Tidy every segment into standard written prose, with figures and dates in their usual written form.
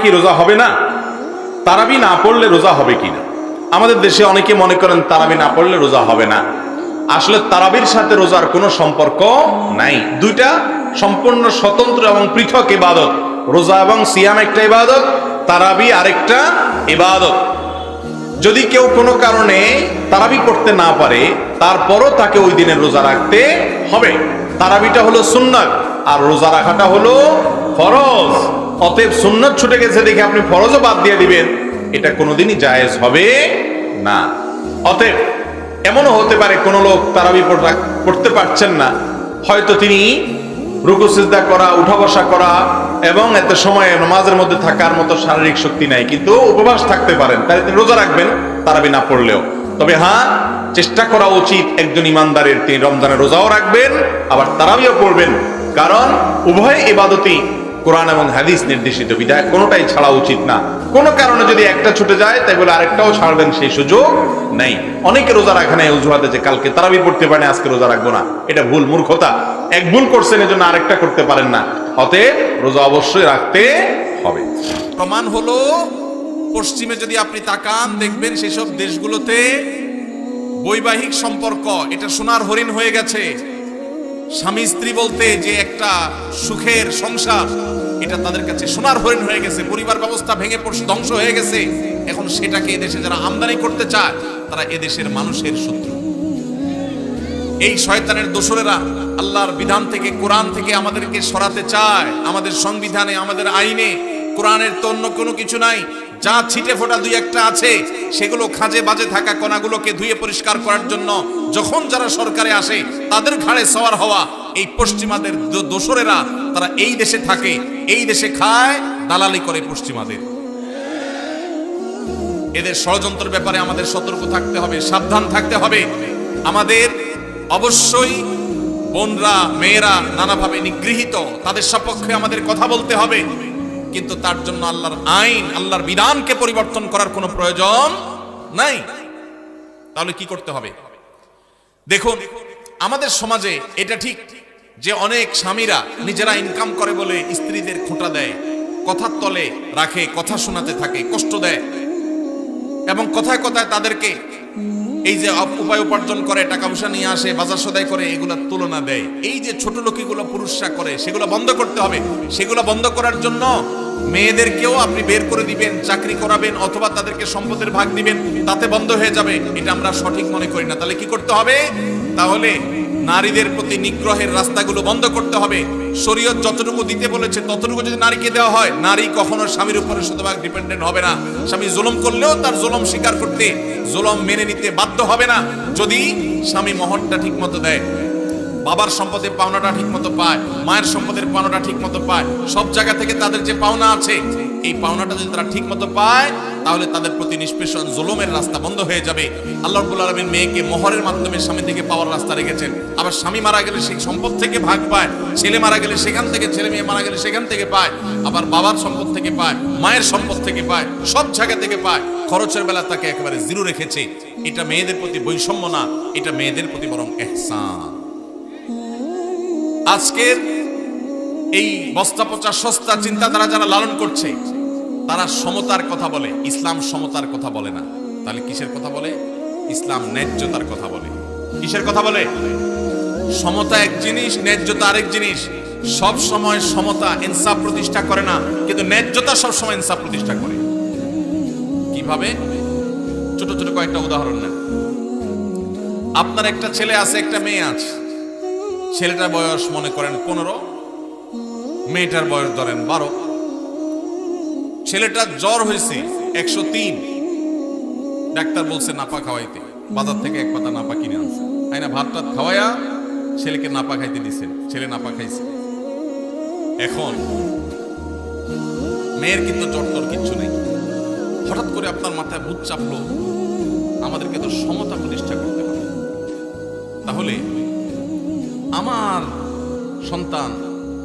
কি রোজা হবে না? তারাবি না পড়লে রোজা হবে কিনা? আমাদের দেশে অনেকে মনে করেন তারাবি না পড়লে রোজা হবে না। আসলে তারাবির সাথে রোজার কোনো সম্পর্ক নাই। দুইটা সম্পূর্ণ স্বতন্ত্র এবং পৃথক ইবাদত। রোজা এবং সিয়াম একটা ইবাদত, তারাবি আরেকটা ইবাদত। যদি কেউ কোনো কারণে তারাবি পড়তে না পারে, তারপরও তাকে ওই দিনের রোজা রাখতে হবে। তারাবিটা হলো সুন্নাত আর রোজা রাখাটা হলো ফরজ। অতএব সুন্নাত ছুটে গেছে দেখে আপনি ফরজও বাদ দিয়ে দিবেন, এটা কোনোদিনই জায়েজ হবে না। অতএব এমনও হতে পারে কোনো লোক তারাবি পড়তে পারছেন না, হয়তো তিনি রুকু সিজদা করা, উঠা বসা করা এবং এত সময় নামাজের মধ্যে থাকার মতো শারীরিক শক্তি নাই, কিন্তু উপবাস থাকতে পারেন, তাহলে তিনি রোজা রাখবেন তারাবি না পড়লেও। তবে হ্যাঁ, চেষ্টা করা উচিত একজন ইমানদারের তিনি রমজানের রোজাও রাখবেন আবার তারাবিও পড়বেন, কারণ উভয় ইবাদতই কোরআন এবং হাদিস নির্দেশিত, বিধায় কোনোটাই ছাড়া উচিত না। কোনো কারণে যদি একটা ছুটে যায় তাই বলে আরেকটাও ছাড়বেন সেই সুযোগ নেই। অনেকে রোজা রাখে না এই অজুহাতে যে কালকে তারাবি পড়তে পারেন আজকে রোজা রাখবো না, এটা ভুল, মূর্খতা। এক ভুল করছেন এজন্য আরেকটা করতে পারেন না, অতএব রোজা অবশ্যই রাখতে হবে। প্রমাণ হলো পশ্চিমে যদি আপনি তাকান দেখবেন সেসব দেশগুলোতে বৈবাহিক সম্পর্ক এটা সোনার হরিণ হয়ে গেছে। স্বামী স্ত্রী বলতে যে একটা সুখের সংসার, এটা তাদের কাছে সোনার হরিণ হয়ে গেছে। পরিবার ব্যবস্থা ভেঙে পড়ছে, ধ্বংস হয়ে গেছে। এখন সেটাকে এদেশে যারা আমদানি করতে চায় তারা এদেশের মানুষের শত্রু। এই শয়তানের দোসরেরা আল্লাহর বিধান থেকে, কোরআন থেকে আমাদেরকে সরাতে চায়। আমাদের সংবিধানে, আমাদের আইনে কোরআনের তো অন্য কোনো কিছু নাই। যা ছিটে ফোটা দুই একটা আছে, সেগুলো খাজে বাজে থাকা কণাগুলোকে ধুয়ে পরিষ্কার করার জন্য যখন যারা সরকারে আসে তাদের ঘাড়ে সওয়ার হওয়া এই পশ্চিমাদের দোসরেরা, তারা এই দেশে থাকে, এই দেশে খায়, দালালি করে পশ্চিমাদের। এদের ষড়যন্ত্রের ব্যাপারে আমাদের সতর্ক থাকতে হবে, সাবধান থাকতে হবে। আমাদের অবশ্যই বোনরা, মেয়েরা নানাভাবে নিগৃহীত, তাদের সপক্ষে আমাদের কথা বলতে হবে, কিন্তু তার জন্য আল্লাহর আইন, আল্লাহর বিধানকে পরিবর্তন করার কোনো প্রয়োজন নাই। তাহলে কি করতে হবে? দেখুন, আমাদের সমাজে এটা ঠিক যে অনেক স্বামীরা নিজেরা ইনকাম করে বলে স্ত্রীদের খোঁটা দেয়, কথার তলে রাখে, কথা শোনাতে থাকে, কষ্ট দেয় এবং কথায় কথায় তাদেরকে এই যে উপায় উপার্জন করে, টাকা পয়সা নিয়ে আসে, বাজার সদাই করে, এগুলা তুলনা দেয়। এই যে ছোট লোকিগুলো পুরুষরা করে, সেগুলো বন্ধ করতে হবে। সেগুলো বন্ধ করার জন্য মেয়েদেরকেও আপনি বের করে দিবেন, চাকরি করাবেন অথবা তাদেরকে সম্পদের ভাগ দিবেন, তাতে বন্ধ হয়ে যাবে। এটা আমরা সঠিক মনে করি না। তাহলে কি করতে হবে? তাহলে নারীদের প্রতি নিগ্রহের রাস্তাগুলো বন্ধ করতে হবে। শরীয়ত যতটুকু দিতে বলেছে ততটুকু যদি নারীকে দেওয়া হয়, নারী কখনো স্বামীর উপরে শতভাগ ডিপেন্ডেন্ট হবে না। স্বামী জুলুম করলেও তার জুলুম স্বীকার করতে, জুলুম মেনে নিতে বাধ্য হবে না, যদি স্বামী মহরটা ঠিক মতো দেয়, বাবার সম্পদের পাওনাটা ঠিক মতো পায়, মায়ের সম্পদের পাওনাটা ঠিক মতো পায়। সব জায়গা থেকে তাদের যে পাওনা আছে, এই পাওনাটা যদি তারা ঠিক মতো পায়, তাহলে তাদের প্রতি নিষ্পেষণ জুলুমের রাস্তা বন্ধ হয়ে যাবে। আল্লাহ রাব্বুল আলামিন মেয়েকে মোহরের মাধ্যমে স্বামী থেকে পাওয়ার রাস্তা রেখেছেন। আবার স্বামী মারা গেলে সেই সম্পদ থেকে ভাগ পায়, ছেলে মারা গেলে সেখান থেকে, ছেলে মেয়ে মারা গেলে সেখান থেকে পায়, আবার বাবার সম্পদ থেকে পায়, মায়ের সম্পদ থেকে পায়, সব জায়গা থেকে পায়। খরচের বেলা তাকে একেবারে জিরো রেখেছে। এটা মেয়েদের প্রতি বৈষম্য না, এটা মেয়েদের প্রতি বরং ইহসান। আজকের এই বস্তা পচা সস্তা চিন্তাধারা যারা লালন করছে, তারা সমতার কথা বলে, ইসলাম সমতার কথা বলে না। তাহলে কিসের কথা বলে? ইসলাম ন্যায্যতার কথা বলে। কিসের কথা বলে? সমতা এক জিনিস, ন্যায্যতা আরেক জিনিস। সব সময় সমতা ইনসাফ প্রতিষ্ঠা করে না, কিন্তু ন্যায্যতা সব সময় ইনসাফ প্রতিষ্ঠা করে। কিভাবে? ছোট ছোট কয়েকটা উদাহরণ নেন। আপনার একটা ছেলে আছে, একটা মেয়ে আছে। ছেলেটার বয়স মনে করেন 15, মেয়েটার বয়স ধরেন 12। ছেলেটার জ্বর হয়েছে 103, ডাক্তার বলছে নাপা খাওয়াইতে, বাজার থেকে এক পাতা নাপা কিনে আনছে, আইনা ভাতটা খাওয়াইয়া ছেলেকে নাপা খাইতে দিচ্ছেন। ছেলে নাপা খাইছে। এখন মেয়ের কিন্তু জ্বর টর কিচ্ছু নেই। হঠাৎ করে আপনার মাথায় ভূত চাপলো, আমাদেরকে তো সমতা প্রতিষ্ঠা করতে হবে। তাহলে আমার সন্তান,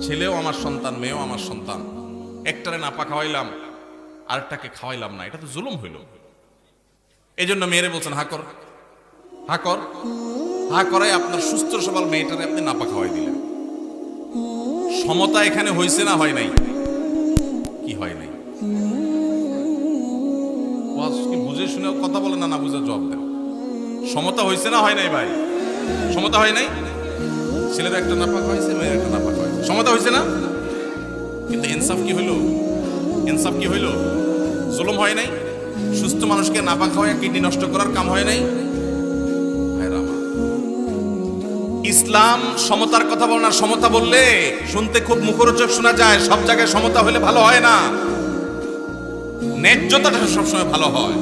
ছেলেও আমার সন্তান, মেয়েও আমার সন্তান, একটারে নাপা খাওয়াইলাম, আরেকটাকে খাওয়াইলাম না, এটা তো জুলুম হইল। এই জন্য মেয়েরে বলছেন হা কর, হা কর, হা করাই আপনার সুস্থ সবল মেয়েটারে আপনি নাপা খাওয়াই দিলেন। সমতা এখানে হয়েছে না হয় নাই? কি হয় নাই? ওয়াজ কি বুঝে শুনে কথা বলে না, না বুঝে জবাব দেন। সমতা হয়েছে না হয় নাই ভাই? সমতা হয় নাই? ছেলের একটা নাপাক হয়েছে, মেয়ের একটা নাপাক হয়েছে, সমতা হয়েছে না? কিন্তু ইনসাফ কি হইল? ইনসাফ কি হইল? জুলুম হয় নাই? সুস্থ মানুষকে নাপাক হয়ে কিডনি নষ্ট করার কাম হয় নাই? ভাইরা আমার, ইসলাম সমতার কথা বলে না। সমতা বললে শুনতে খুব মুখরোচক শোনা যায়, সব জায়গায় সমতা হলে ভালো হয় না। ন্যায্যতাটা সবসময় ভালো হয়।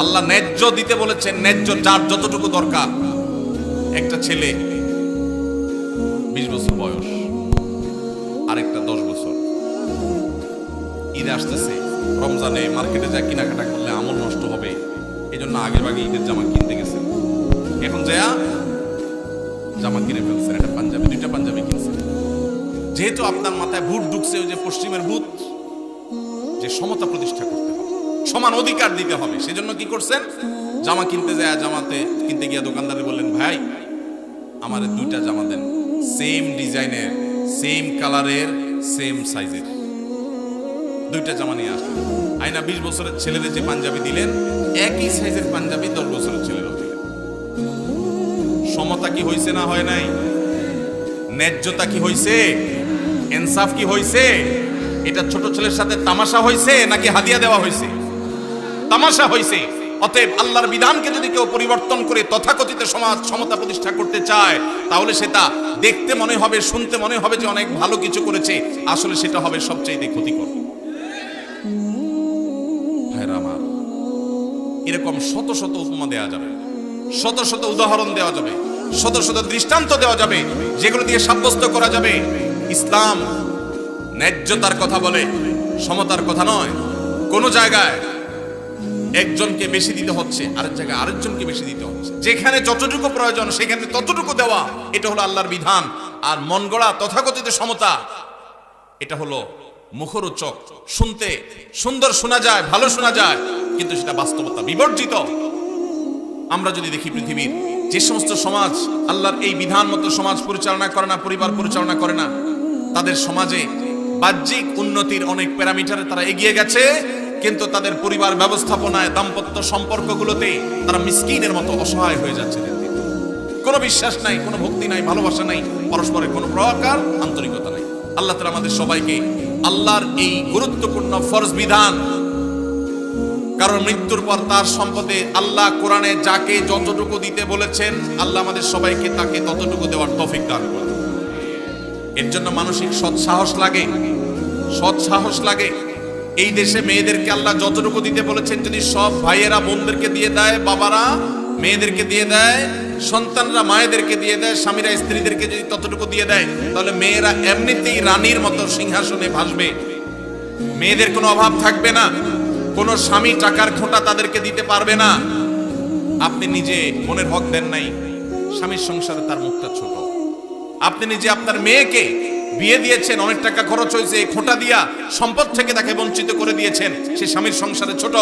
আল্লাহ ন্যায্য দিতে বলেছেন, ন্যায্য যার যতটুকু দরকার। একটা ছেলে 20 বছর বয়স, আরেকটা 10 বছর, ঈদ আসতেছে, রমজানে মার্কেটে যা কেনাকাটা করলে আমল নষ্ট হবে, এই জন্য আগের ভাগে ঈদের জামা কিনতে গেছে। এখন যা জামা কিনে ফেলছেন, একটা পাঞ্জাবি, 2টা পাঞ্জাবি কিনছেন। যেহেতু আপনার মাথায় ভূত ঢুকছে, ওই যে পশ্চিমের ভূত, যে সমতা প্রতিষ্ঠা করতে হবে, সমান অধিকার দিতে হবে, সেজন্য কি করছেন? জামা কিনতে যায়, জামাতে কিনতে গিয়ে দোকানদারে বললেন, ভাই আমার 2টা জামা দেন, সেম ডিজাইনের, সেম কালারের, সেম সাইজের, 2টা জামা নিয়ে আসলেন। আইনা 20 বছরের ছেলেদের যে পাঞ্জাবি দিলেন, একই সাইজের পাঞ্জাবি 10 বছরের ছেলেরও দিলেন। সমতা কি হয়েছে না হয় নাই? ন্যায্যতা কি হয়েছে? ইনসাফ কি হয়েছে? এটা ছোট ছেলের সাথে তামাশা হয়েছে নাকি হাদিয়া দেওয়া হয়েছে? তামাশা হয়েছে। অতএব আল্লাহর বিধানকে যদি কেউ পরিবর্তন করে তথাকথিত সমাজ সমতা প্রতিষ্ঠা করতে চায়, তাহলে সেটা দেখতে মনে হবে, শুনতে মনে হবে যে অনেক ভালো কিছু করেছে, আসলে সেটা হবে সবচেয়ে ক্ষতিকর। ভাইরা আমার, এরকম শত শত উপমা দেওয়া যাবে, শত শত উদাহরণ দেওয়া যাবে, শত শত দৃষ্টান্ত দেওয়া যাবে, যেগুলো দিয়ে সাব্যস্ত করা যাবে ইসলাম ন্যায্যতার কথা বলে, সমতার কথা নয়। কোন জায়গায় একজনকে বেশি দিতে হচ্ছে, আরেক জায়গায় আরেকজনকে বেশি দিতে হচ্ছে। যেখানে যতটুকু প্রয়োজন সেখানে ততটুকু দেওয়া, এটা হলো আল্লাহর বিধান। আর মন গড়া তথাকথিত সমতা, এটা হলো মুখরোচক, শুনতে সুন্দর শোনা যায়, ভালো শোনা যায়, কিন্তু সেটা বাস্তবতা বিবর্জিত। আমরা যদি দেখি পৃথিবীর যে সমস্ত সমাজ আল্লাহর এই বিধান মতো সমাজ পরিচালনা করে না, পরিবার পরিচালনা করে না, তাদের সমাজে বাহ্যিক উন্নতির অনেক প্যারামিটারে তারা এগিয়ে গেছে, কিন্তু তাদের পরিবার ব্যবস্থাপনায়, দাম্পত্য সম্পর্কগুলোতে তারা মিসকিনের মতো অসহায় হয়ে যাচ্ছে। কোনো বিশ্বাস নাই, কোনো ভক্তি নাই, ভালোবাসা নাই, পরস্পরের কোনো প্রকার আন্তরিকতা নাই। আল্লাহ তাআলা আমাদের সবাইকে আল্লাহর এই গুরুত্বপূর্ণ ফরজ বিধান, কারণ মৃত্যুর পর তার সম্পদে আল্লাহ কোরআনে যাকে যতটুকু দিতে বলেছেন, আল্লাহ আমাদের সবাইকে তাকে ততটুকু দেওয়ার তৌফিক দান করুন। এর জন্য মানসিক সৎসাহস লাগে, সৎসাহস লাগে। এই দেশে মেয়েদেরকে আল্লাহ যতটুকু দিতে বলেছেন, যদি সব ভাইয়েরা বোনদেরকে দিয়ে দেয়, বাবারা মেয়েদেরকে দিয়ে দেয়, সন্তানরা মায়েদেরকে দিয়ে দেয়, স্বামীরা স্ত্রীদেরকে যদি ততটুকু দিয়ে দেয়, তাহলে মেয়েরা এমনিতেই রানীর মতো সিংহাসনে ভাসবে, মেয়েদের কোনো অভাব থাকবে না, কোনো স্বামী টাকার খোঁটা তাদেরকে দিতে পারবে না। আপনি নিজে মনের হক দেন নাই, স্বামীর সংসারে তার মুখটা ছোট। আপনি নিজে আপনার মেয়েকে বিয়ে দিয়েছেন, অনেক টাকা খরচ হয়েছে, এই খোঁটা দিয়া সম্পদ থেকে তাকে বঞ্চিত করে দিয়েছেন, সে স্বামীর সংসারে ছোট।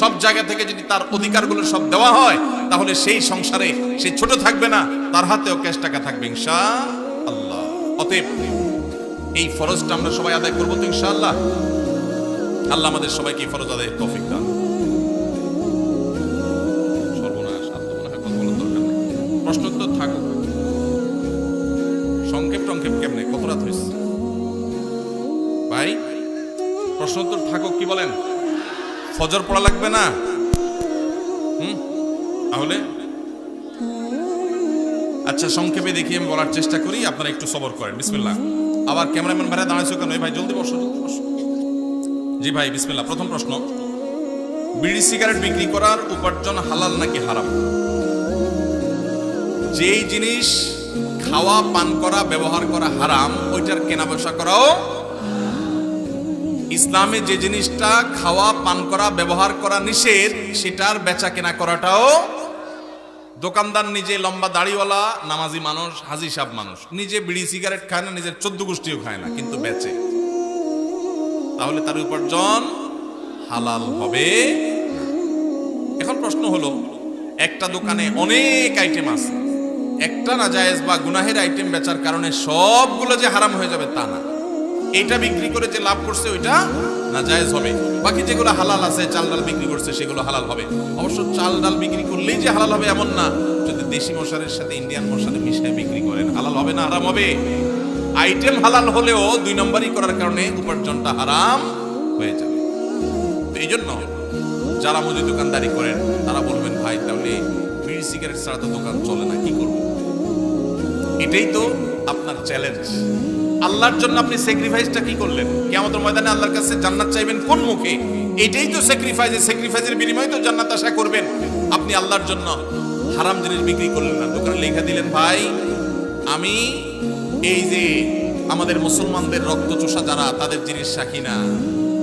সব জায়গা থেকে যদি তার অধিকারগুলো সব দেওয়া হয়, তাহলে সেই সংসারে সে ছোট থাকবে না, তার হাতেও ক্যাশ টাকা থাকবে ইনশাআল্লাহ। অতএব এই ফরজটা আমরা সবাই আদায় করবো তো ইনশাআল্লাহ। আল্লাহ আমাদের সবাইকে এই ফরজ আদায়ের তৌফিক দান। সর্বনাশ, আর তো মনে হয় কথা বলার দরকার নেই, প্রশ্ন তো থাকুক। সংক্ষেপ টংক্ষেপ কেমনে, কত রাত হয়েছে ভাই? প্রশ্ন উত্তর থাকুক, কি বলেন? ফজর পড়া লাগবে না? তাহলে আচ্ছা, সংক্ষেপে দেখি আমি বলার চেষ্টা করি, আপনারা একটু সবর করেন। বিসমিল্লাহ। আবার ক্যামেরাম্যান ভাইরা দাঁড়াইছো কেন? ভাই জলদি বসো, জলদি বসো। জি ভাই, বিসমিল্লাহ। প্রথম প্রশ্ন, বিড়ি সিগারেট বিক্রি করার উপার্জন হালাল নাকি হারাম? যেই জিনিস খাওয়া, পান করা, ব্যবহার করা হারাম, ওইটার কেনা বেচা করাও ইসলামে যে জিনিসটা খাওয়া, পান করা, ব্যবহার করা নিষেধ, সেটার বেচা কেনা করাটাও। দোকানদার নিজে লম্বা দাড়িওয়ালা নামাজি মানুষ, হাজি সাহেব মানুষ, নিজে বিড়ি সিগারেট খায় না, নিজের 14 গোষ্ঠীও খায় না, কিন্তু বেচে, তাহলে তার উপার্জন হালাল হবে। এখন প্রশ্ন হলো, একটা দোকানে অনেক আইটেম আছে, একটা নাজায়েজ বা গুনাহের আইটেম বেচার কারণে সবগুলো যে হারাম হয়ে যাবে তা না। এটা বিক্রি করে যে লাভ করছে ওইটা নাজায়েজ হবে। বাকি যেগুলো হালাল আছে, চাল ডাল বিক্রি করছে, সেগুলো হালাল হবে। অবশ্য চাল ডাল বিক্রি করলেই যে হালাল হবে এমন না। যদি দেশি মশারের সাথে ইন্ডিয়ান মশারে মিশিয়ে বিক্রি করেন, হালাল হবে না হারাম হবে? আইটেম হালাল হলেও 2 নম্বরই করার কারণে উপার্জনটা হারাম হয়ে যাবে। তো এই জন্য যারা মুদি দোকানদারি করেন তারা বলবেন, ভাই তাহলে বিড়ি সিগারেট ছাড়া তো দোকান চলে না, কি করব? এটাই তো আপনার চ্যালেঞ্জ। আল্লাহর জন্য আপনি স্যাক্রিফাইসটা কি করলেন? কিয়ামতের ময়দানে আল্লাহর কাছে জান্নাত চাইবেন কোন মুখে? এটাই তো স্যাক্রিফাইস। স্যাক্রিফাইসের বিনিময়ে তো জান্নাত আশা করবেন। আপনি আল্লাহর জন্য হারাম জিনিস বিক্রি করলেন না, দোকানে লেখা দিলেন, ভাই আমি এই যে আমাদের মুসলমানদের রক্ত চোষা যারা, তাদের জিনিস রাখি না,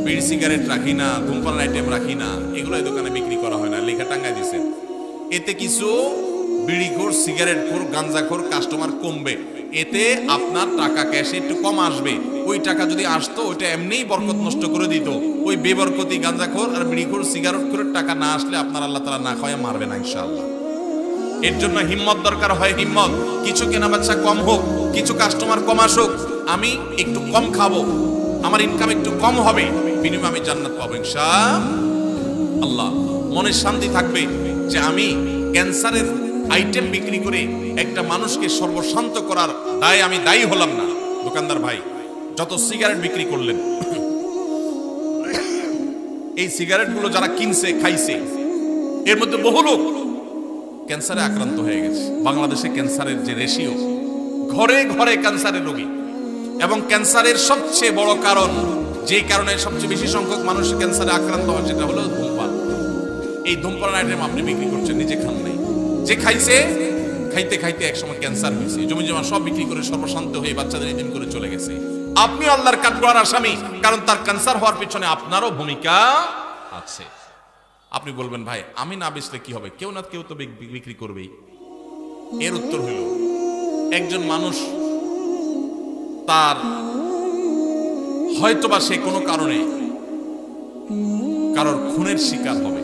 বিড়ি সিগারেট রাখি না, ধূমপান আইটেম রাখি না, এগুলো এই দোকানে বিক্রি করা হয় না, লেখা টাঙ্গায় দিছে। এতে কিছু বিড়িখোর, সিগারেটখোর, গাঞ্জাখোর কাস্টমার কমবে, এতে আপনার টাকা ক্যাশে একটু কম আসবে। ওই টাকা যদি আসতো ওইটা এমনিই বরকত নষ্ট করে দিত। ওই বেবরকতি গাঞ্জাখোর আর বিড়িখোর, সিগারেটখোরের টাকা না আসলে আপনার আল্লাহ তাআলা না খাওয়া মারবে না ইনশাআল্লাহ। এর জন্য হিম্মত দরকার হয়, হিম্মত। কিছু কেনাবেচা কম হোক, কিছু কাস্টমার কম আসুক, আমি একটু কম খাবো, আমার ইনকাম একটু কম হবে, বিনিময়ে আমি জান্নাত পাবো ইনশাআল্লাহ। মনে শান্তি থাকবে যে আমি ক্যান্সারের আইটেম বিক্রি করে একটা মানুষকে সর্বশান্ত করার দায় আমি দায়ী হলাম না। দোকানদার ভাই যত সিগারেট বিক্রি করলেন, এই সিগারেটগুলো যারা কিনছে, খাইছে, এর মধ্যে বহু লোক ক্যান্সারে আক্রান্ত হয়ে গেছে। বাংলাদেশে ক্যান্সারের যে রেশিও, ঘরে ঘরে ক্যান্সারের রোগী, এবং ক্যান্সারের সবচেয়ে বড় কারণ, যে কারণে সবচেয়ে বেশি সংখ্যক মানুষ ক্যান্সারে আক্রান্ত হয়, সেটা হলো ধূমপান। এই ধূমপান আইটেম আপনি বিক্রি করছেন, নিজে খান নাই, যে খাইছে, খাইতে খাইতে একসময় ক্যান্সার হয়েছে, জমি জমা সব বিক্রি করে সর্বশান্ত হয়ে বাচ্চাদের এতিম করে চলে গেছে। আপনি আল্লাহর কাঠগড়ার আসামি, কারণ তার ক্যান্সার হওয়ার পিছনে আপনারও ভূমিকা আছে। আপনি বলবেন, ভাই আমি না বেচলে কি হবে? কেউ না কেউ তো বিক্রি করবেই। এর উত্তর হইল, একজন মানুষ তার হয়তোবা সে কোনো কারণে কারোর খুনের শিকার হবে,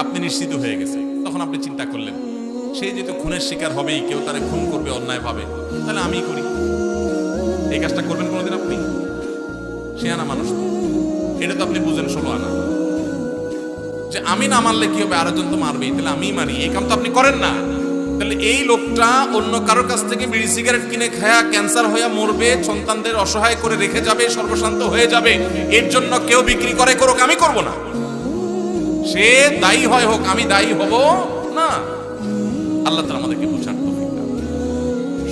আপনি নিশ্চিত হয়ে গেছে, তখন আপনি চিন্তা করলেন সে যেহেতু খুনের শিকার হবেই, কেউ তারে খুন করবে অন্যায় ভাবে, তাহলে আমি করি। এই কাজটা করবেন কোনোদিন আপনি? সে আনা মানুষ, এটা তো আপনি বুঝেন 16 আনা, যে আমি না মারলে কি হবে, আরেকজন তো মারবেই, তাহলে আমি মারি, এই কাম তো আপনি করেন না। তাহলে এই লোকটা অন্য কারোর কাছ থেকে বিড়ি সিগারেট কিনে খায়া ক্যান্সার হয়ে মরবে, সন্তানদের অসহায় করে রেখে যাবে, সর্বশান্ত হয়ে যাবে। এর জন্য কেউ বিক্রি করে করুক, আমি করব না। সে দায়ী হয় হোক, আমি দায়ী হব না। আল্লাহ তাআলা আমাদেরকে বোঝার তৌফিক দান।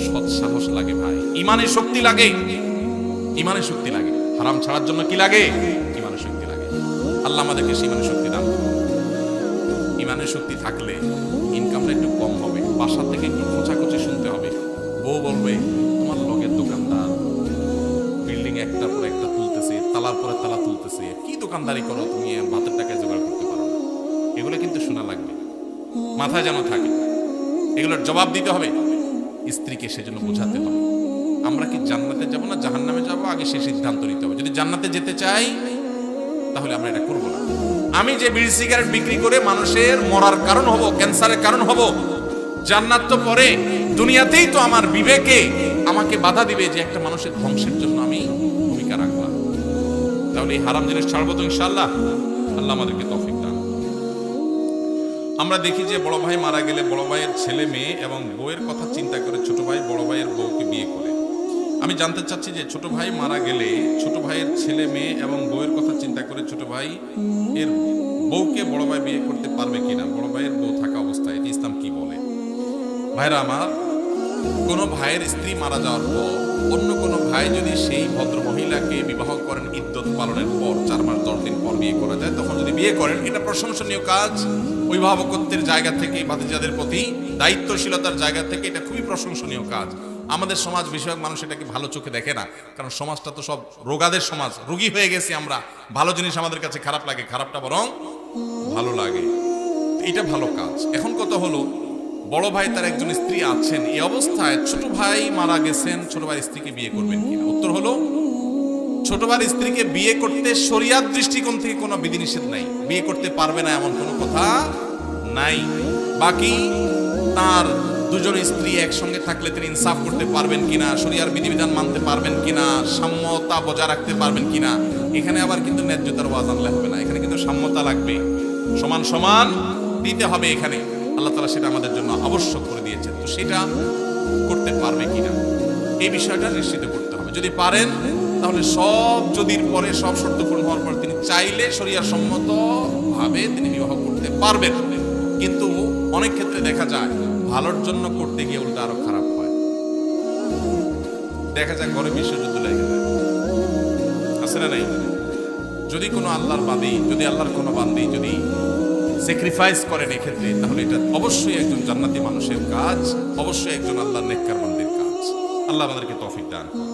সৎ সাহস লাগে ভাই, ইমানের শক্তি লাগে, ইমানের শক্তি লাগে। হারাম ছাড়ার জন্য কি লাগে? ইমানের শক্তি লাগে। আল্লাহ আমাদেরকে সেই ইমানের শক্তি দান করুন। ইমানের শক্তি থাকলে ইনকামটা একটু কম হবে, বাসা থেকে একটু খোঁচাখুচি শুনতে হবে। বউ বলবে, তোমার লগের দোকানদার বিল্ডিং একটার পর একটা তুলতেছে, তালার পরে তালা তুলতেছে, কি দোকানদারি করো তুমি, ভাতের টাকায় জোগাড় করতে পারো না। এগুলো কিন্তু শোনা লাগবে, মাথায় যেন থাকে, এগুলোর জবাব দিতে হবে। স্ত্রীকে সেজন্য বোঝাতে হবে, আমরা কি জান্নাতে যাব না জাহান্নামে যাব, আগে সে সিদ্ধান্ত নিতে হবে। যদি জান্নাতে যেতে চাই তাহলে আমরা এটা করব না। আমি যে বিড়ি সিগারেট বিক্রি করে মানুষের মরার কারণ হব, ক্যান্সারের কারণ হব, জান্নাত তো পরে, দুনিয়াতেই তো আমার বিবেকে আমাকে বাধা দিবে যে একটা মানুষের ধ্বংসের জন্য আমি ভূমিকা রাখলাম। তাহলে এই হারাম জিনিস ছাড়বো তো ইনশাআল্লাহ। আল্লাহ আমাদেরকে তৌফিক দান। আমরা দেখি যে বড় ভাই মারা গেলে বড় ভাইয়ের ছেলে মেয়ে এবং বউয়ের কথা চিন্তা করে ছোট ভাই বড় ভাইয়ের বউকে বিয়ে করে। আমি জানতে চাচ্ছি যে ছোট ভাই মারা গেলে ছোট ভাইয়ের ছেলে মেয়ে এবং বউয়ের কথা চিন্তা করে ছোট ভাই এর বউকে বড় ভাই বিয়ে করতে পারবে কিনা, বড় ভাইয়ের বউ থাকা অবস্থায়, এটি ইসলাম কি বলে? ভাইরা আমার, কোনো ভাইয়ের স্ত্রী মারা যাওয়ার পর অন্য কোনো ভাই যদি সেই ভদ্র মহিলাকে বিবাহ করেন, ইদ্যত পালনের পর 4 মাস 10 দিন পর বিয়ে করা যায়, তখন যদি বিয়ে করেন, এটা প্রশংসনীয় কাজ। অভিভাবকত্বের জায়গা থেকে, ভাতিজাদের প্রতি দায়িত্বশীলতার জায়গা থেকে এটা খুবই প্রশংসনীয় কাজ। আমাদের সমাজ বিষয়ক মানুষ এটাকে ভালো চোখে দেখে না, কারণ সমাজটা তো সব রোগাদের সমাজ, রোগী হয়ে গেছি আমরা। ভালো জিনিস আমাদের কাছে খারাপ লাগে, খারাপটা বরং ভালো লাগে। এটা ভালো কাজ। এখন কথা হলো, বড় ভাই তার একজন স্ত্রী আছেন, এই অবস্থায় ছোট ভাই মারা গেছেন, ছোট ভাই স্ত্রীকে বিয়ে করবেন কিনা? উত্তর হলো, ছোট ভাইয়ের স্ত্রীকে বিয়ে করতে শরিয়াত দৃষ্টিকোণ থেকে কোনো বিধিনিষেধ নাই, বিয়ে করতে পারবে না এমন কোনো কথা নাই। বাকি তার দুজন স্ত্রী একসঙ্গে থাকলে তিনি ইনসাফ করতে পারবেন কিনা, শরিয়ার বিধিবিধান মানতে পারবেন কিনা, সাম্যতা বজায় রাখতে পারবেন কিনা, এখানে আবার কিন্তু ন্যায্যতার ওয়াজ আনলে হবে না, এখানে কিন্তু সাম্যতা লাগবে, সমান সমান দিতে হবে। এখানে আল্লাহ তাআলা সেটা আমাদের জন্য আবশ্যক করে দিয়েছেন। তো সেটা করতে পারবে কিনা এই বিষয়টা নিশ্চিত করতে হবে। যদি পারেন তাহলে সব যদির পরে সব শর্ত পূরণ হওয়ার পর তিনি চাইলে শরিয়া সম্মত ভাবে তিনি বিবাহ করতে পারবেন। কিন্তু অনেক ক্ষেত্রে দেখা যায় ভালোর জন্য করতে গিয়ে উল্টা আরো খারাপ হয়। দেখা যায় ঘরে বিশ্বযুদ্ধ লেগে যায়, আছে না নাই? যদি কোনো আল্লাহর বাদী, যদি আল্লাহর কোনো বান্দী যদি স্যাক্রিফাইস করেন এক্ষেত্রে, তাহলে এটা অবশ্যই একজন জান্নাতি মানুষের কাজ, অবশ্যই একজন আল্লাহর নেককার বান্দির কাজ। আল্লাহ আমাদেরকে তৌফিক দান করুন।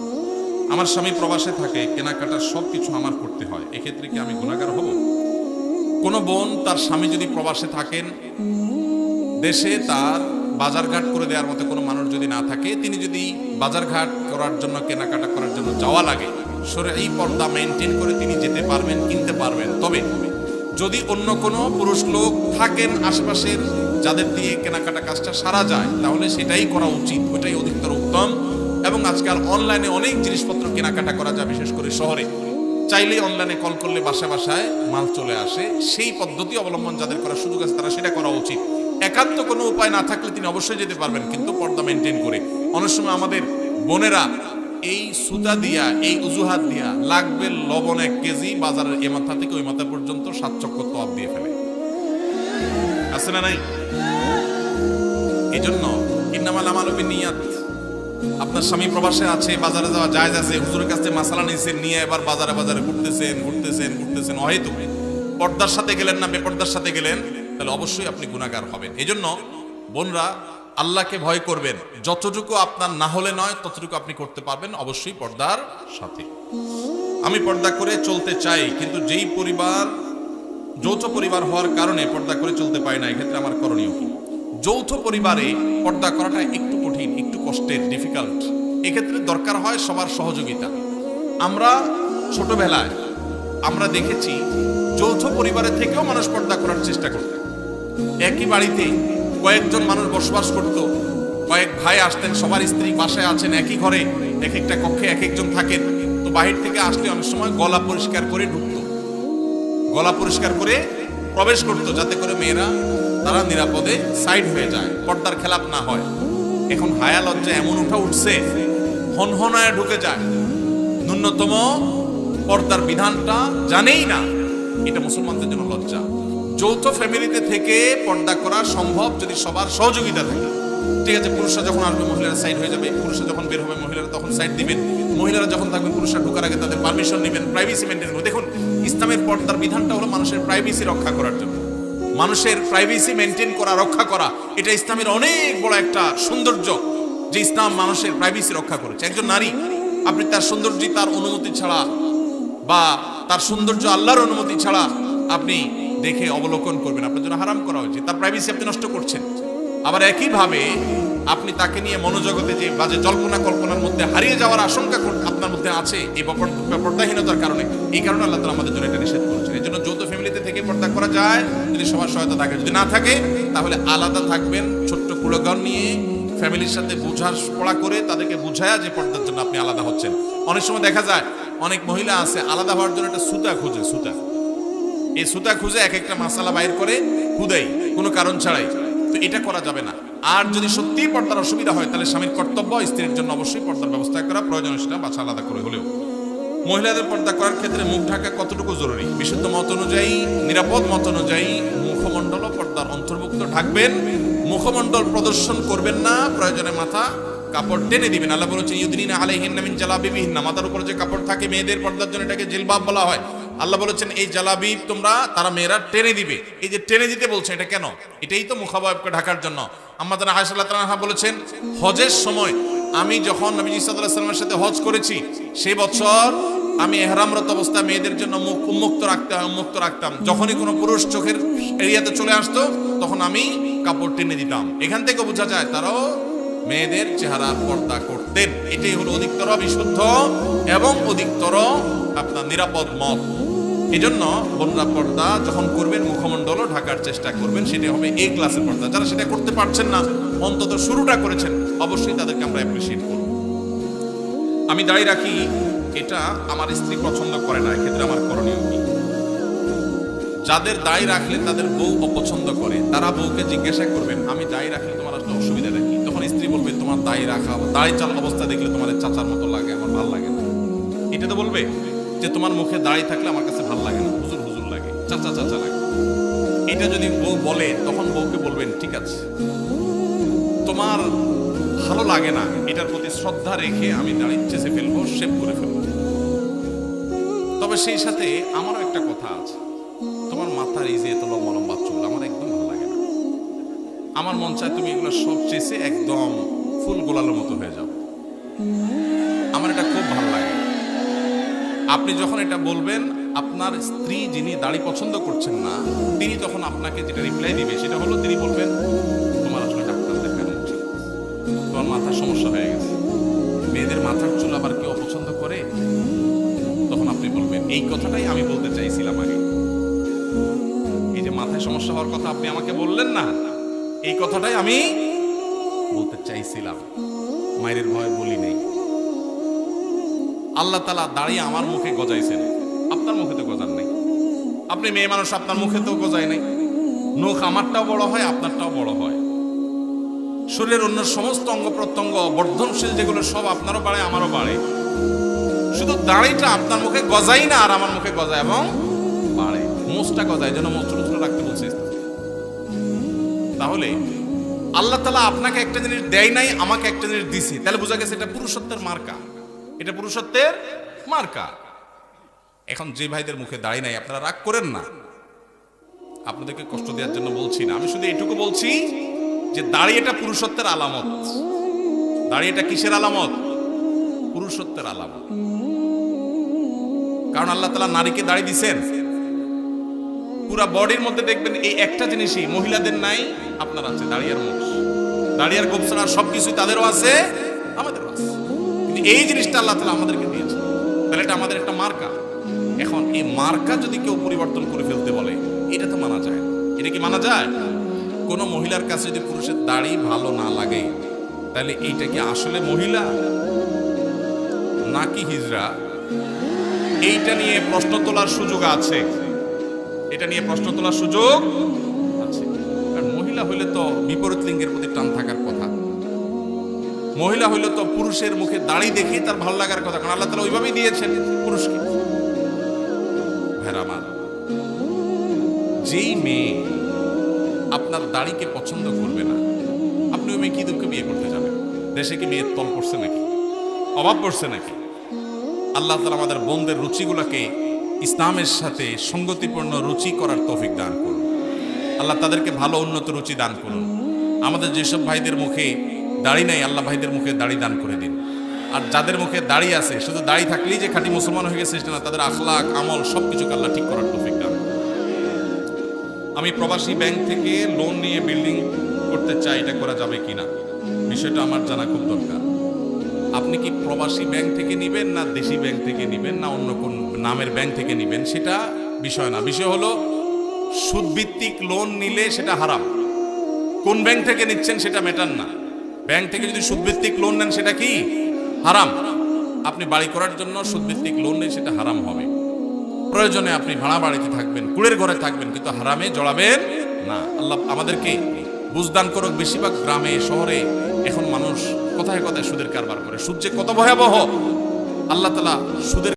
আমার স্বামী প্রবাসে থাকে, কেনাকাটা সবকিছু আমার করতে হয়, এক্ষেত্রে কি আমি গুনাহগার হব? কোনো বোন তার স্বামী যদি প্রবাসে থাকেন, দেশে তার বাজারঘাট করে দেওয়ার মতো কোনো মানুষ যদি না থাকে, তিনি যদি বাজারঘাট করার জন্য, কেনাকাটা করার জন্য যাওয়া লাগে, শরঈ পর্দা মেনটেন করে তিনি যেতে পারবেন, কিনতে পারবেন। তবে যদি অন্য কোনো পুরুষ লোক থাকেন আশেপাশের, যাদের দিয়ে কেনাকাটা কাজটা সারা যায়, তাহলে সেটাই করা উচিত, ওইটাই অধিকতর উত্তম। এবং আজকাল অনলাইনে অনেক জিনিসপত্র কেনাকাটা করা যায়, বিশেষ করে শহরে চাইলেই অনলাইনে কল করলে বাসায় বাসায় মাল চলে আসে। সেই পদ্ধতি অবলম্বন যাদের করার সুযোগ আছে তারা সেটা করা উচিত। একান্ত কোনো উপায় না থাকলে তিনি অবশ্যই যেতে পারবেন, কিন্তু পর্দা মেনটেন করে। অনেক সময় আমাদের বোনেরা এই সুতা দিয়া, এই অজুহাত দিয়া লাগবে লবণ 1 কেজি, বাজারের এ মাথা থেকে ওই মাথা পর্যন্ত 7 চক্কর তওয়াব দিয়ে ফেলে, আছে না নাই? এই জন্য ইন্নামাল আমালু বিন্নিয়াত। আপনার স্বামী প্রবাসে আছে, বাজারে যাওয়া জায়েজ আছে, হুজুরের কাছে মাসালা নিয়েছেন, নিয়ে এবার বাজারে বাজারে ঘুরতেছেন হয়তো পর্দার সাথে গেলেন না বেপর্দার সাথে গেলেন, তাহলে অবশ্যই আপনি গুনাহগার হবেন। এই জন্য বোনরা আল্লাহকে ভয় করবেন, যতটুকু আপনার না হলে নয় ততটুকু আপনি করতে পারবেন, অবশ্যই পর্দার সাথে। আমি পর্দা করে চলতে চাই, কিন্তু যেই পরিবার যৌথ পরিবার হওয়ার কারণে পর্দা করে চলতে পারি না, এক্ষেত্রে আমার করণীয় কি? যৌথ পরিবারে পর্দা করাটা একটু কঠিন, একটু কষ্টের, ডিফিকাল্ট। এক্ষেত্রে দরকার হয় সবার সহযোগিতা। আমরা ছোটবেলায় আমরা দেখেছি যৌথ পরিবারের থেকেও মানুষ পর্দা করার চেষ্টা করত। একই বাড়িতে কয়েকজন মানুষ বসবাস করত, কয়েক ভাই আসতেন, সবার স্ত্রী বাসায় আছেন, একই ঘরে এক একটা কক্ষে এক একজন থাকেন। তো বাহির থেকে আসলে অনেক সময় গলা পরিষ্কার করে ঢুকতো, গলা পরিষ্কার করে প্রবেশ করতো, যাতে করে মেয়েরা তারা নিরাপদে সাইড হয়ে যায়, পর্দার খেলাপ না হয়। এখন হায়া লজ্জা এমন উঠছে, হনহনায় ঢুকে যায়, ন্যূনতম পর্দার বিধানটা জানেই না। এটা মুসলমানদের জন্য লজ্জা। যৌথ ফ্যামিলিতে থেকে পর্দা করা সম্ভব যদি সবার সহযোগিতা থাকে। ঠিক আছে, পুরুষরা যখন আসবে মহিলারা সাইড হয়ে যাবে, পুরুষরা যখন বের হবে মহিলারা তখন সাইড দিবেন, মহিলারা যখন থাকবেন পুরুষরা ঢোকার আগে তাদের পারমিশন নেবেন, প্রাইভেসি মেনটেন করবেন। দেখুন, ইসলামের পর্দার বিধানটা হলো মানুষের প্রাইভেসি রক্ষা করার জন্য, মানুষের প্রাইভেসি মেনটেন করা, রক্ষা করা। এটা ইসলামের অনেক বড় একটা সৌন্দর্য যে ইসলাম মানুষের প্রাইভেসি রক্ষা করেছে। একজন নারী, আপনি তার সৌন্দর্য তার অনুমতি ছাড়া বা তার সৌন্দর্য আল্লাহর অনুমতি ছাড়া আপনি দেখে অবলোকন করবেন, আপনার জন্য হারাম করা হয়েছে, তার প্রাইভেসি আপনি নষ্ট করছেন। আবার একইভাবে আপনি তাকে নিয়ে মনোজগতে যে বাজে জল্পনা কল্পনার মধ্যে হারিয়ে যাওয়ার আশঙ্কা আপনার মধ্যে আছে এই পর্দাহীনতার কারণে। এই কারণে আল্লাহ তাআলা আমাদের জন্য এটা নিষেধ করেছেন। এই জন্য যৌথ ফ্যামিলিতে থেকে পর্দা করা যায় যদি সবার সহায়তা থাকে, যদি না থাকে তাহলে আলাদা থাকবেন, ছোট্ট কুড়েঘর নিয়ে ফ্যামিলির সাথে বোঝাপড়া করে তাদেরকে বুঝায়া যে পর্দার জন্য আপনি আলাদা হচ্ছেন। অনেক সময় দেখা যায় অনেক মহিলা আছে আলাদা হওয়ার জন্য একটা সুতা খুঁজে, সুতা, এই সুতা খুঁজে এক একটা মাসালা বাইর করে হুদাই, কোনো কারণ ছাড়াই। তো এটা করা যাবে না। আর যদি সত্যিই পর্দার অসুবিধা হয় তাহলে স্বামীর কর্তব্য স্ত্রীর জন্য অবশ্যই পর্দার ব্যবস্থা করা প্রয়োজন, সেটা বাছা আলাদা করে হলেও। মহিলাদের পর্দা করার ক্ষেত্রে মুখ ঢাকা কতটুকু জরুরি? বিশুদ্ধ মত অনুযায়ী, নিরাপদ মত অনুযায়ী মুখমণ্ডল পর্দার অন্তর্ভুক্ত ঢাকবেন, মুখমণ্ডল প্রদর্শন করবেন না, প্রয়োজনে মাথা কাপড় টেনে দিবেন। আল্লাহ বলেছেন ইউদিনা আলাইহিন্না মিন জালাবিবিহিন্না, মাথার উপরে যে কাপড় থাকে মেয়েদের পর্দার জন্য এটাকে জিলবাব বলা হয়। আল্লাহ বলেছেন এই জালাবিব তোমরা, তারা মেয়েরা টেনে দিবে। এই যে টেনে দিতে বলছে এটা কেন? এটাই তো মুখাবয়বকে ঢাকার জন্য। আম্মা জানা আয়েশা রাদিয়াল্লাহু আনহা বলেছেন হজের সময় আমি যখন নবী সাল্লাল্লাহু আলাইহি ওয়াসাল্লামের সাথে হজ করেছি, সেই বছর আমি ইহরামরত অবস্থায় মেয়েদের জন্য মুখ উন্মুক্ত রাখতাম। যখনই কোনো পুরুষ চোখের এরিয়াতে চলে আসতো তখন আমি কাপড় টেনে দিতাম। এখান থেকে বোঝা যায় তারাও মেয়েদের চেহারার পর্দা করতেন। এটাই হলো অধিকতর বিশুদ্ধ এবং অধিকতর আপনার নিরাপদ মত। এই জন্য বোনরা পর্দা যখন করবেন মুখমণ্ডলও ঢাকার চেষ্টা করবেন, সেটা হবে এই ক্লাসের পর্দা। যারা সেটা করতে পারছেন না, অন্তত শুরুটা করেছেন, অবশ্যই তাদেরকে আমরা অ্যাপ্রিসিয়েট করব। আমি দাঁড়িয়ে রাখি এটা আমার স্ত্রী পছন্দ করে না, এক্ষেত্রে আমার করণীয় কি? যাদের দাড়ি রাখলে তাদের বউ অপছন্দ করে, তারা বউকে জিজ্ঞাসা করবেন, আমি দাড়ি রাখলে তোমার আসলে অসুবিধাটা কি? তখন স্ত্রী বলবে, তোমার দাড়ি রাখা, দাড়ি চাল অবস্থা দেখলে তোমার চাচার মতো লাগে, আমার ভাল লাগে না। এটা তো বলবে যে তোমার মুখে দাড়ি থাকলে আমার কাছে ভাল লাগে না, হুজুর হুজুর লাগে, চাচা চাচা লাগে। এটা যদি বউ বলে, তখন বউকে বলবেন, ঠিক আছে, তোমার ভালো লাগে না, এটার প্রতি শ্রদ্ধা রেখে আমি দাড়ি চেঁচে ফেলবো, শেভ করে ফেলবো। তবে সেই সাথে আমারও একটা কথা আছে, তোমার মাথার এই যে এত লম্বা লম্বা চুল আমার একদম ভালো লাগে না। আমার মন চায় তুমি এগুলো সব চেঁচে একদম ফুল গোলালের মতো হয়ে যাও, আমার এটা খুব ভালো লাগে। আপনি যখন এটা বলবেন, আপনার স্ত্রী যিনি দাড়ি পছন্দ করছেন না, তিনি তখন আপনাকে যেটা রিপ্লাই দিবে সেটা হলো, তিনি বলবেন, তোমার আসলে ডাক্তার দেখানো উচিত, তোমার মাথার সমস্যা হয়ে গেছে। মেয়েদের মাথার চুল আবার কেউ অপছন্দ করে? তখন আপনি বলবেন, এই কথাটাই আমি বলতে চাইছিলাম আগে। এই যে মাথায় সমস্যা হওয়ার কথা আপনি আমাকে বললেন না, এই কথাটাই আমি বলতে চাইছিলাম, মায়ের ভয় বলি নেই। আল্লাহ তাআলা দাঁড়িয়ে আমার মুখে গজাইছেন, আপনার মুখে তো গজার নেই। আপনি মেয়ে মানুষ, আপনার মুখে তো গজায় নাই। নখ আমারটাও বড় হয়, আপনারটাও বড় হয়। শরীরের অন্য সমস্ত অঙ্গ প্রত্যঙ্গ বর্ধনশীল যেগুলো সব আপনারও বাড়ে, আমারও বাড়ে। শুধু দাড়িটা আপনার মুখে গজাই না, আর আমার মুখে গজায় এবং বাড়ে। মোচটা গজায়, যেন মোচ ছোট ছোট রাখতে বলছে। তাহলে আল্লাহ তাআলা আপনাকে একটা জিনিস দেয় নাই, আমাকে একটা জিনিস দিছে, তাহলে বোঝা গেছে এটা পুরুষত্বের মার্কা, এটা পুরুষত্বের মার্কা। এখন যে ভাইদের মুখে দাড়ি নাই, আপনারা রাগ করেন না, আপনাদেরকে কষ্ট দেওয়ার জন্য বলছি না। আমি শুধু এটুকু বলছি যে দাড়ি এটা পুরুষত্বের আলামত। দাড়ি এটা কিসের আলামত? পুরুষত্বের আলামত। কারণ আল্লাহ তাআলা নারীকে দাড়ি দিছেন, পুরা বডির মধ্যে দেখবেন এই একটা জিনিসই মহিলাদের নাই, আপনার আছে, দাড়ি আর মুখ। দাড়ি আর গোঁফ ছাড়া সবকিছুই তাদেরও আছে, আমাদেরও আছে। কিন্তু এই জিনিসটা আল্লাহ তাআলা আমাদেরকে দিয়েছে, তাহলে এটা আমাদের একটা মার্কা। এখন এই মার্কা যদি কেউ পরিবর্তন করে ফেলতে বলে, এটা তো মানা যায় না। এটা কি মানা যায়? কোন মহিলার কাছে যদি পুরুষের দাড়ি ভালো না লাগে, তাহলে এইটা কি আসলে মহিলা নাকি হিজড়া? এইটা নিয়ে প্রশ্ন তোলার সুযোগ আছে, এটা নিয়ে প্রশ্ন তোলার সুযোগ আছে। কারণ মহিলা হইলে তো বিপরীত লিঙ্গের প্রতি টান থাকার কথা, মহিলা হইলে তো পুরুষের মুখে দাড়ি দেখে তার ভালো লাগার কথা, কারণ আল্লাহ তাআলা ওইভাবেই দিয়েছেন পুরুষকে। ভেড়ামান, যেই মেয়ে আপনার দাড়িকে পছন্দ করবে না, আপনি ওই মেয়ে কি দুঃখে বিয়ে করতে যাবেন? দেশে কি মেয়ের তল পড়ছে নাকি, অভাব পড়ছে নাকি? আল্লাহ তাআলা আমাদের বোনদের রুচিগুলোকে ইসলামের সাথে সঙ্গতিপূর্ণ রুচি করার তৌফিক দান করুন। আল্লাহ তাদেরকে ভালো উন্নত রুচি দান করুন। আমাদের যেসব ভাইদের মুখে দাড়ি নাই, আল্লাহ ভাইদের মুখে দাড়ি দান করে দিন। আর যাদের মুখে দাড়ি আছে, শুধু দাড়ি থাকলেই যে খাঁটি মুসলমান হয়ে গেছে সেটা না, তাদের আখলাক আমল সবকিছুকে আল্লাহ ঠিক করার তৌফিক দান। আমি প্রবাসী ব্যাংক থেকে লোন নিয়ে বিল্ডিং করতে চাই, এটা করা যাবে কিনা, বিষয়টা আমার জানা খুব দরকার। আপনি কি প্রবাসী ব্যাংক থেকে নিবেন, না দেশি ব্যাংক থেকে নিবেন, না অন্য কোন নামের ব্যাংক থেকে নিবেন, সেটা বিষয় না। বিষয় হলো সুদভিত্তিক লোন নিলে সেটা হারাম। কোন ব্যাংক থেকে নিচ্ছেন সেটা ম্যাটার না। ব্যাংক থেকে যদি সুদভিত্তিক লোন নেন সেটা কি হারাম। আপনি বাড়ি করার জন্য সুদভিত্তিক লোন নেন, সেটা হারাম হবে। প্রয়োজনে আপনি ভাড়া বাড়িতে থাকবেন, কুড়ের ঘরে থাকবেন, কিন্তু হারামে জড়াবেন না। আল্লাহ আমাদেরকে বুঝদান করুক। বেশিরভাগ গ্রামে শহরে এখন মানুষ কথায় কথায় সুদের কারবার করে। সুদ যে কত ভয়াবহ, আল্লাহ তাআলা সুদের